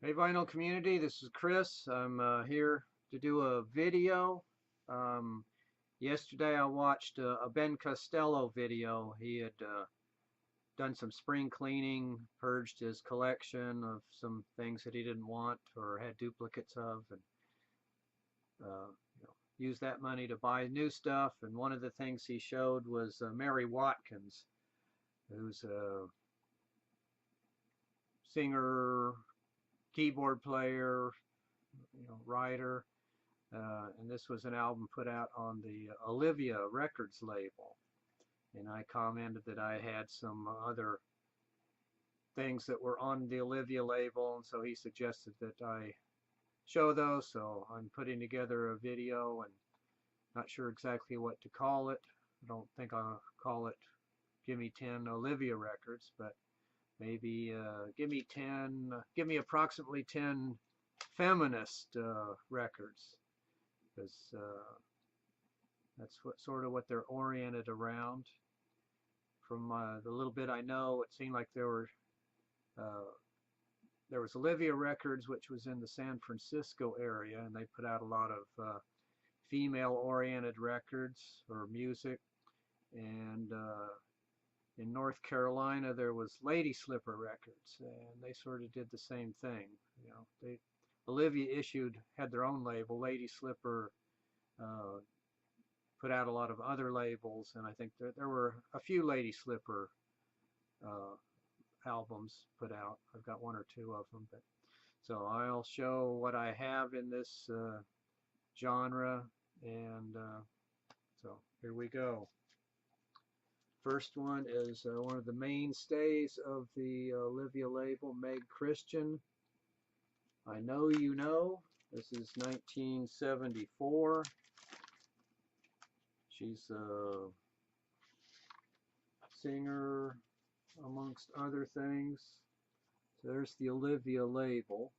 Hey vinyl community, this is Chris. I'm here to do a video. Um, Yesterday I watched a Ben Costello video. He had done some spring cleaning, purged his collection of some things that he didn't want or had duplicates of, and used that money to buy new stuff. And one of the things he showed was Mary Watkins, who's a singer, keyboard player, writer. And this was an album put out on the Olivia Records label. And I commented that I had some other things that were on the Olivia label, and so he suggested that I show those. So I'm putting together a video, and not sure exactly what to call it. I don't think I'll call it Gimme 10 Olivia Records, but maybe Gimme approximately 10 feminist records, because that's sort of what they're oriented around. From the little bit I know, it seemed like there was Olivia Records, which was in the San Francisco area, and they put out a lot of female-oriented records or music. And in North Carolina, there was Lady Slipper Records, and they sort of did the same thing. Olivia had their own label. Lady Slipper put out a lot of other labels, and I think there were a few Lady Slipper albums put out. I've got one or two of them, but so I'll show what I have in this genre, and so here we go. First one is one of the mainstays of the Olivia label, Meg Christian. I Know You Know. This is 1974. She's a singer, amongst other things. So there's the Olivia label.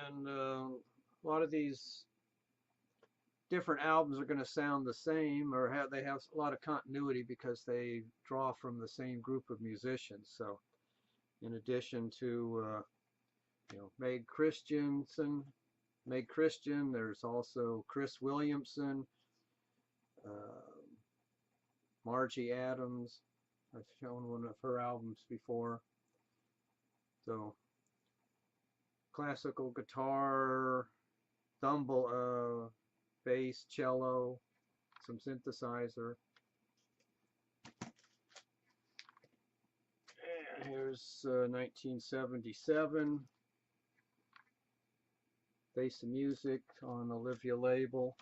And a lot of these different albums are going to sound the same, or they have a lot of continuity because they draw from the same group of musicians. So in addition to Meg Christian, there's also Cris Williamson, Margie Adams. I've shown one of her albums before. So classical guitar, bass, cello, some synthesizer. And here's 1977. Face of Music on Olivia label.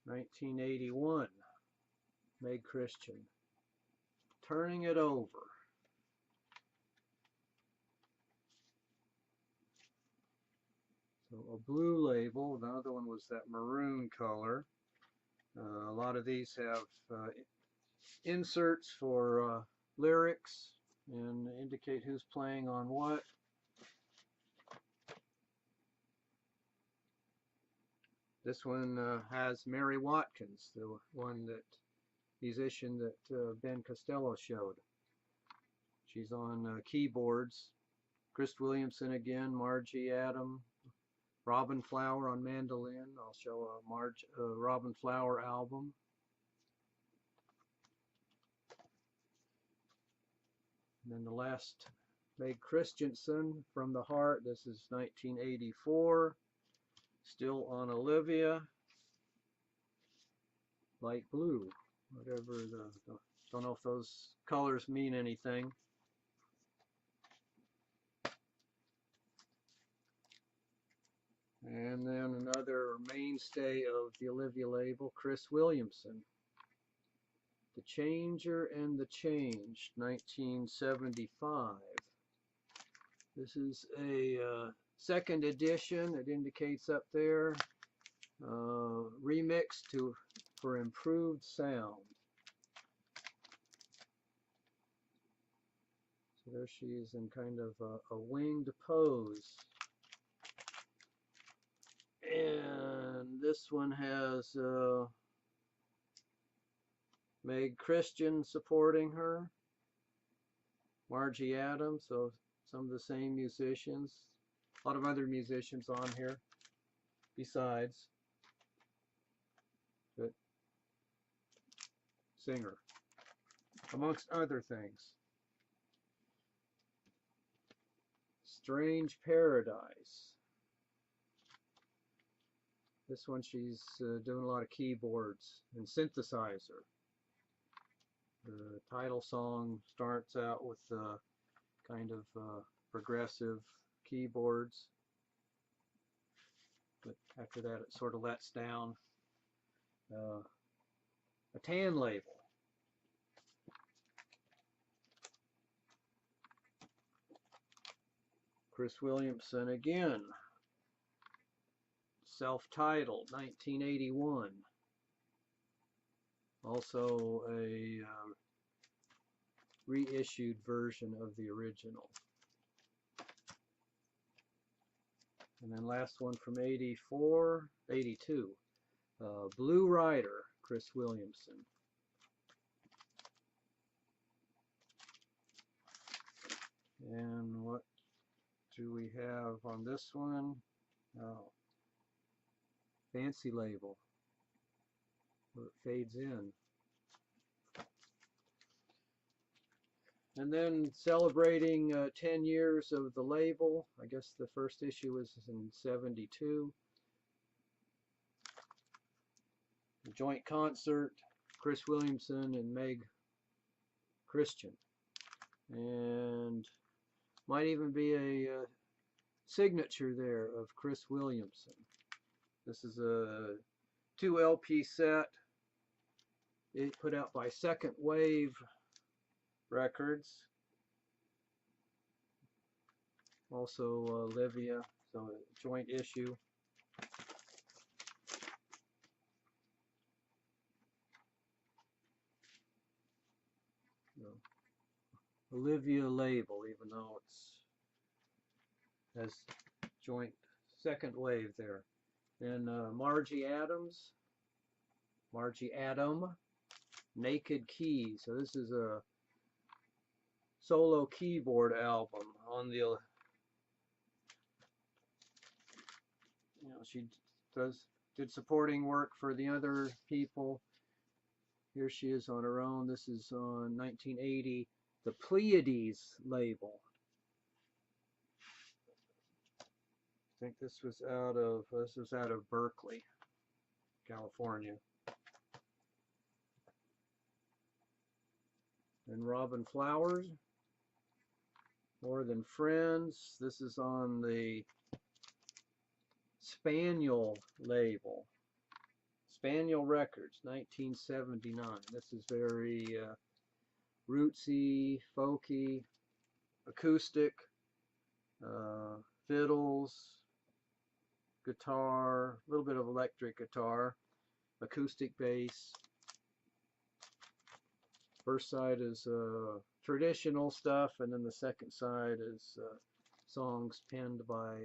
(1981), Meg Christian, Turning It Over. So a blue label. The other one was that maroon color. A lot of these have inserts for lyrics and indicate who's playing on what. This one has Mary Watkins, the musician that Ben Costello showed. She's on keyboards. Cris Williamson again, Margie Adams, Robin Flower on mandolin. I'll show a Robin Flower album. And then the last, Meg Christensen, From the Heart. This is 1984. Still on Olivia. Light blue. Whatever don't know if those colors mean anything. And then another mainstay of the Olivia label, Cris Williamson. The Changer and the Changed, 1975. This is a second edition. It indicates up there, remixed for improved sound. So there she is in kind of a winged pose. And this one has Meg Christian supporting her. Margie Adams, so some of the same musicians. A lot of other musicians on here besides, but singer, amongst other things. Strange Paradise. This one she's doing a lot of keyboards and synthesizer. The title song starts out with kind of progressive keyboards, but after that it sort of lets down. A tan label. Cris Williamson again. Self-titled, 1981. Also a reissued version of the original. And then last one from 82. Blue Rider, Cris Williamson. And what do we have on this one? Oh, fancy label, where it fades in. And then celebrating 10 years of the label. I guess the first issue was in 72. The joint concert, Cris Williamson and Meg Christian. And might even be a signature there of Cris Williamson. This is a 2 LP set. It put out by Second Wave Records. Also Olivia, so a joint issue. Olivia label, even though it's has joint Second Wave there. And Margie Adam, Naked Keys. So this is a solo keyboard album on the, she did supporting work for the other people. Here she is on her own. This is on 1980, the Pleiades label. I think this was out of Berkeley, California. And Robin Flowers, More Than Friends. This is on the Spaniel label. Spaniel Records, 1979. This is very rootsy, folky, acoustic, fiddles, guitar, a little bit of electric guitar, acoustic bass. First side is traditional stuff, and then the second side is songs penned by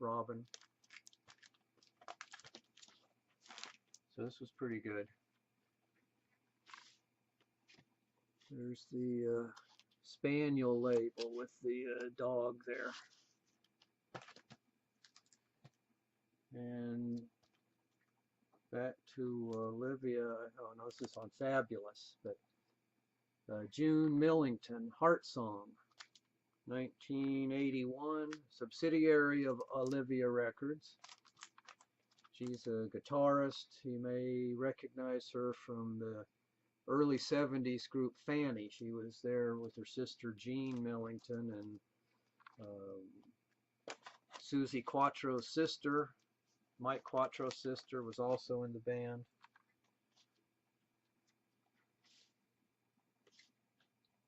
Robin. So this was pretty good. There's the Spaniel label with the dog there. And back to Olivia. Oh no, this is on Fabulous, but June Millington, Heart Song, 1981, subsidiary of Olivia Records. She's a guitarist. You may recognize her from the early 70s group Fanny. She was there with her sister Jean Millington, and Susie Quattro's sister, Mike Quattro's sister, was also in the band.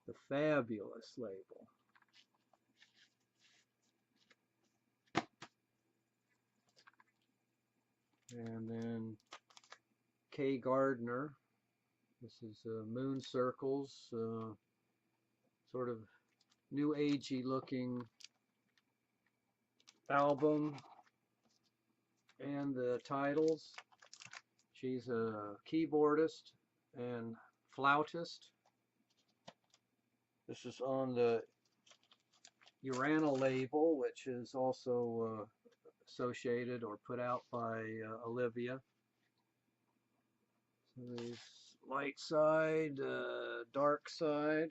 The Fabulous label. And then Kay Gardner. This is Moon Circles, sort of new agey looking album. And the titles. She's a keyboardist and Flautist. This is on the Urana label, which is also associated or put out by Olivia. So there's light side, dark side.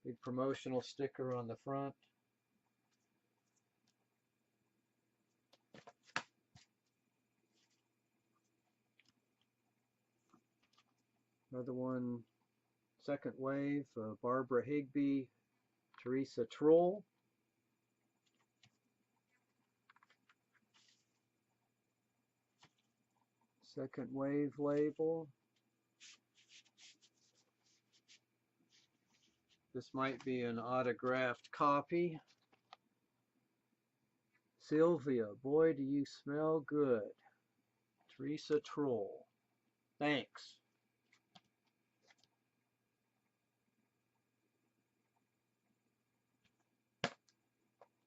Big promotional sticker on the front. Another one, second wave, Barbara Higbie, Teresa Trull. Second wave label. This might be an autographed copy. Sylvia, boy, do you smell good. Teresa Trull. Thanks.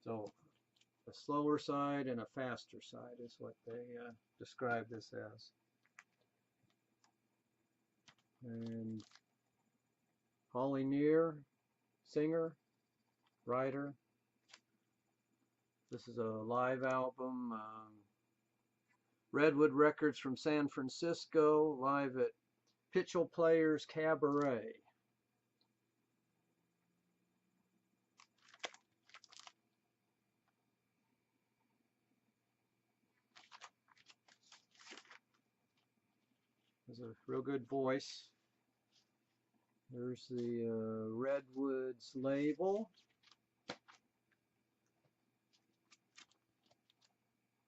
So a slower side and a faster side is what they describe this as. And Holly Near, singer, writer. This is a live album. Redwood Records from San Francisco, live at Pitchell Players Cabaret. Has a real good voice. There's the Redwoods label.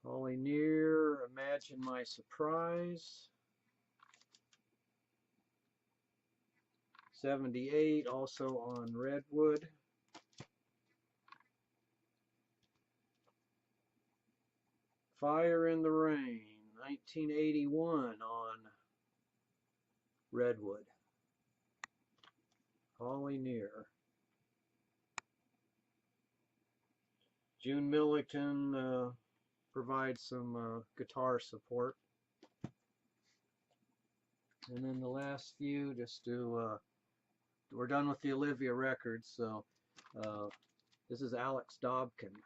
Holly Near, Imagine My Surprise. 78, also on Redwood. Fire in the Rain, 1981 on Redwood. Holly Near. June Millington provides some guitar support. And then the last few, just to, we're done with the Olivia Records, so this is Alix Dobkins.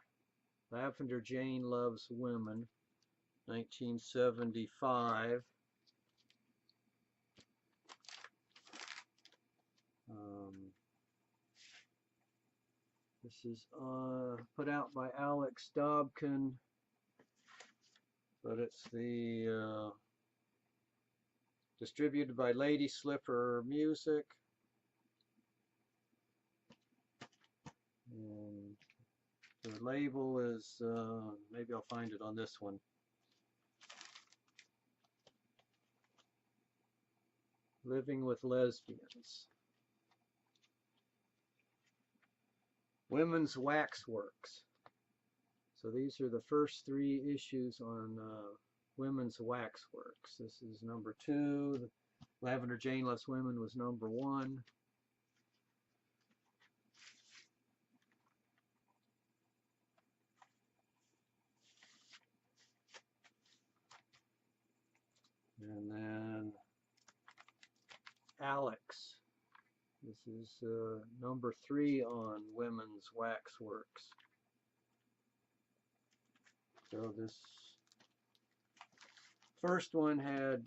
Lavender Jane Loves Women, 1975. This is put out by Alix Dobkins, but it's the distributed by Lady Slipper Music. And the label is, maybe I'll find it on this one. Living with Lesbians. Women's Waxworks. So these are the first 3 issues on Women's Waxworks. This is number 2. Lavender Jane Loves Women was number 1. And then Alix. This is number 3 on Women's Waxworks. So this first one had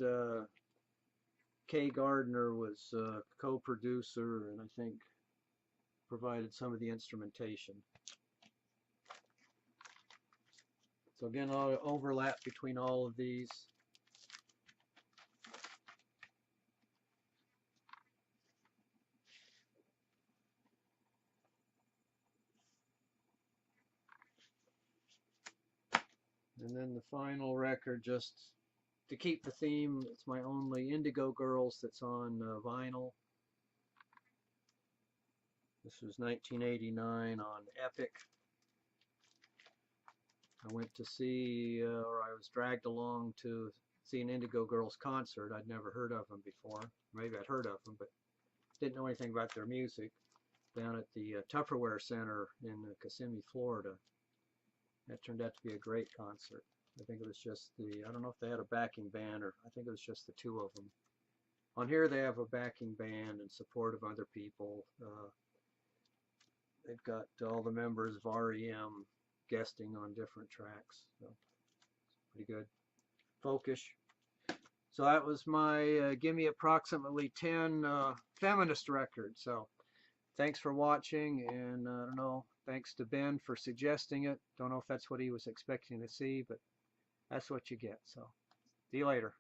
Gardner was co-producer and I think provided some of the instrumentation. So again, a lot of overlap between all of these. And then the final record, just to keep the theme, it's my only Indigo Girls that's on vinyl. This was 1989 on Epic. I went to see, or I was dragged along to see an Indigo Girls concert. I'd never heard of them before. Maybe I'd heard of them, but didn't know anything about their music. Down at the Tupperware Center in Kissimmee, Florida. That turned out to be a great concert. I think it was just the, I don't know if they had a backing band or I think it was just the 2 of them. On here they have a backing band and support of other people. They've got all the members of REM guesting on different tracks. So pretty good. Folkish. So that was my Gimme Approximately 10 feminist record. So thanks for watching, and I don't know, thanks to Ben for suggesting it. Don't know if that's what he was expecting to see, but that's what you get. So see you later.